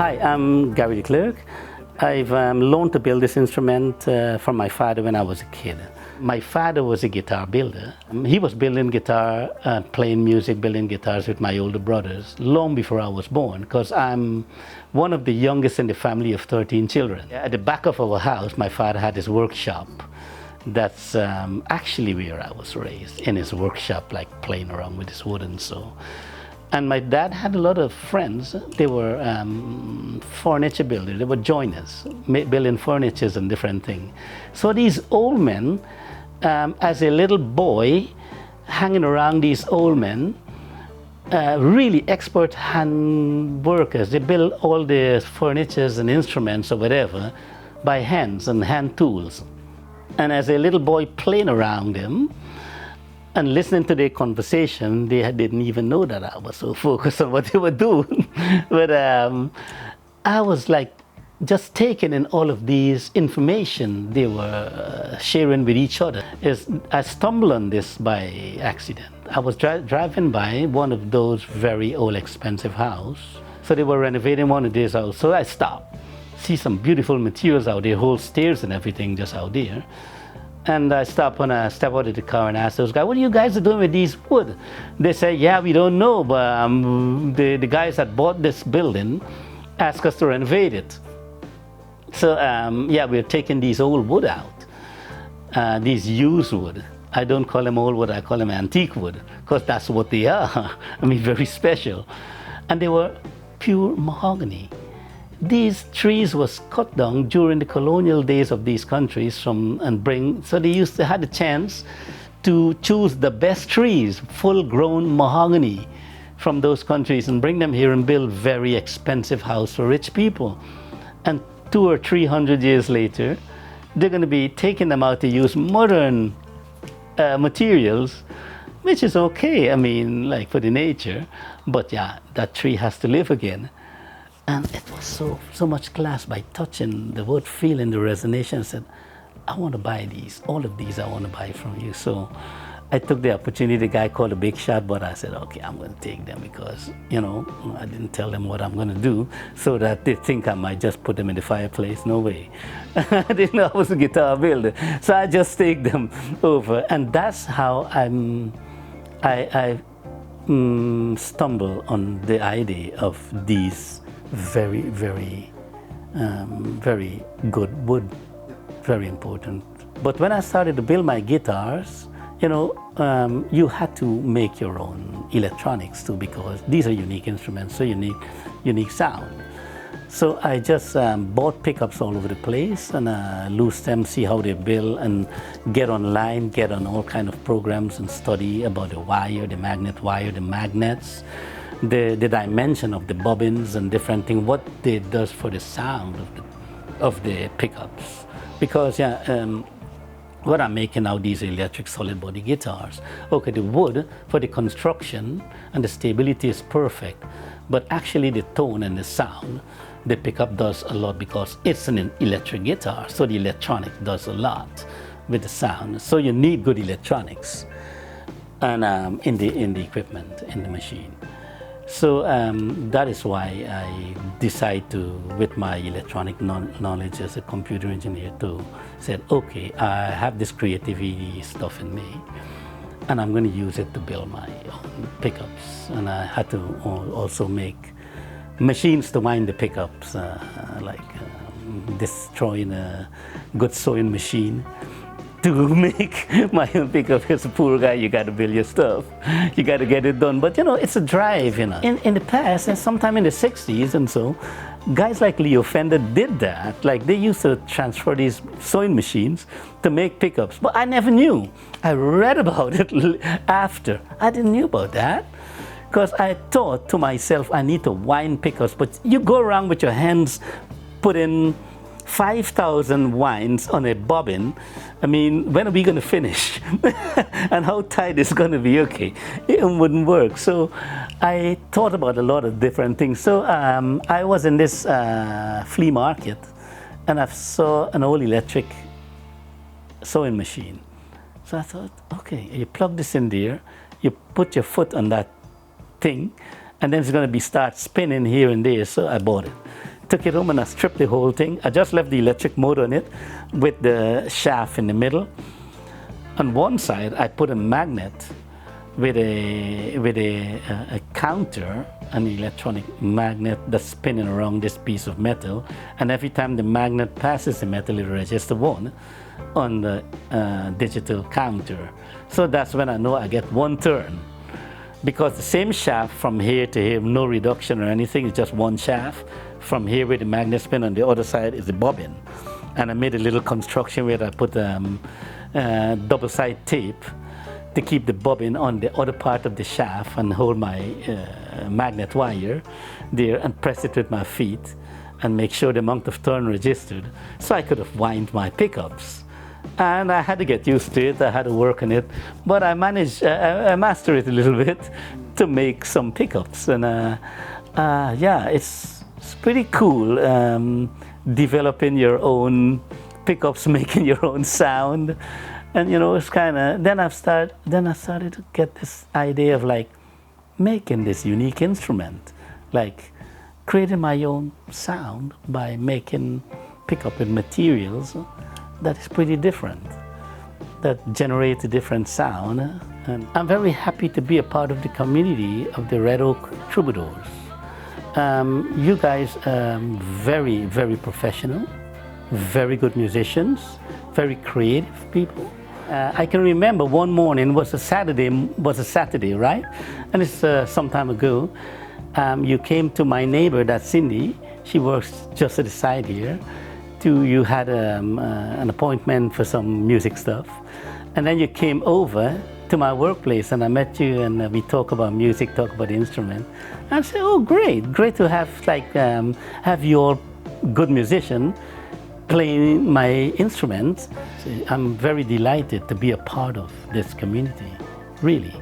Hi, I'm Gary Clercq. I've learned to build this instrument from my father when I was a kid. My father was a guitar builder. He was building guitar, playing music, building guitars with my older brothers long before I was born, because I'm one of the youngest in the family of 13 children. At the back of our house, my father had his workshop. That's actually where I was raised, in his workshop, like playing around with his wood and so. And my dad had a lot of friends. They were furniture builders, they were joiners, building furnitures and different things. So these old men, as a little boy, hanging around these old men, really expert hand workers. They build all the furnitures and instruments or whatever by hands and hand tools. And as a little boy playing around them and listening to their conversation, they didn't even know that I was so focused on what they were doing. But I was like just taking in all of these information they were sharing with each other. I stumbled on this by accident. I was driving by one of those very old expensive houses. So they were renovating one of these houses. So I stopped. See some beautiful materials out there, whole stairs and everything just out there. And I stopped when I stepped out of the car and asked those guys, what are you guys doing with these wood? They said, yeah, we don't know, but the guys that bought this building asked us to renovate it. So yeah, we're taking these old wood out, these used wood. I don't call them old wood, I call them antique wood, because that's what they are. I mean, very special. And they were pure mahogany. These trees was cut down during the colonial days of these countries so they had a chance to choose the best trees, full-grown mahogany from those countries and bring them here and build very expensive house for rich people. And 200 or 300 years later, they're going to be taking them out to use modern materials, which is okay, I mean, like for the nature, but yeah, that tree has to live again. And it was so much class by touching the wood, feeling the resonance. I said, I want to buy these. All of these I want to buy from you. So I took the opportunity. The guy called a big shot, but I said, okay, I'm going to take them because, you know, I didn't tell them what I'm going to do so that they think I might just put them in the fireplace. No way. I didn't know I was a guitar builder. So I just take them over. And that's how I stumbled on the idea of these very, very, very good wood, very important. But when I started to build my guitars, you know, you had to make your own electronics too, because these are unique instruments, so unique sound. So I just bought pickups all over the place and loose them, see how they build, and get online, get on all kind of programs and study about the wire, the magnet wire, the magnets, the dimension of the bobbins and different things, what it does for the sound of the pickups. Because yeah, what I'm making now, these electric solid body guitars, okay, the wood for the construction and the stability is perfect, but actually the tone and the sound, the pickup does a lot because it's an electric guitar, so the electronic does a lot with the sound. So you need good electronics and in the equipment, in the machine. So that is why I decide to, with my electronic knowledge as a computer engineer, to say, okay, I have this creativity stuff in me, and I'm going to use it to build my own pickups. And I had to also make machines to wind the pickups, like destroying a good sewing machine to make my own pickup. As a poor guy, you got to build your stuff. You got to get it done. But you know, it's a drive, you know. In the past, and sometime in the 60s and so, guys like Leo Fender did that. Like they used to transfer these sewing machines to make pickups. But I never knew. I read about it after. I didn't know about that. Because I thought to myself, I need to wind pickups. But you go around with your hands, put in 5,000 winds on a bobbin. I mean, when are we going to finish? And how tight it's going to be? Okay, it wouldn't work. So I thought about a lot of different things. So I was in this flea market, and I saw an old electric sewing machine. So I thought, okay, you plug this in there, you put your foot on that thing, and then it's going to start spinning here and there. So I bought it. took it home and I stripped the whole thing. I just left the electric motor on it with the shaft in the middle. On one side, I put a magnet with a counter, an electronic magnet that's spinning around this piece of metal, and every time the magnet passes the metal, it registers 1 on the digital counter. So that's when I know I get 1 turn. Because the same shaft from here to here, no reduction or anything, it's just 1 shaft. From here where the magnet spin, on the other side is the bobbin. And I made a little construction where I put double-sided tape to keep the bobbin on the other part of the shaft and hold my magnet wire there and press it with my feet and make sure the amount of turn registered, so I could have wind my pickups. And I had to get used to it, I had to work on it, but I managed, I mastered it a little bit to make some pickups. And yeah, it's pretty cool developing your own pickups, making your own sound. And you know, it's kind of, then I started to get this idea of like making this unique instrument, like creating my own sound by making pickup with materials that is pretty different, that generate a different sound. And I'm very happy to be a part of the community of the Red Oak Troubadours. You guys are very, very professional, very good musicians, very creative people. I can remember one morning was a Saturday, right? And it's some time ago. You came to my neighbor, that's Cindy. She works just at the side here. You had an appointment for some music stuff. And then you came over to my workplace and I met you and we talk about music, talk about the instrument. And I said, oh, great to have have your good musician playing my instruments. So I'm very delighted to be a part of this community, really.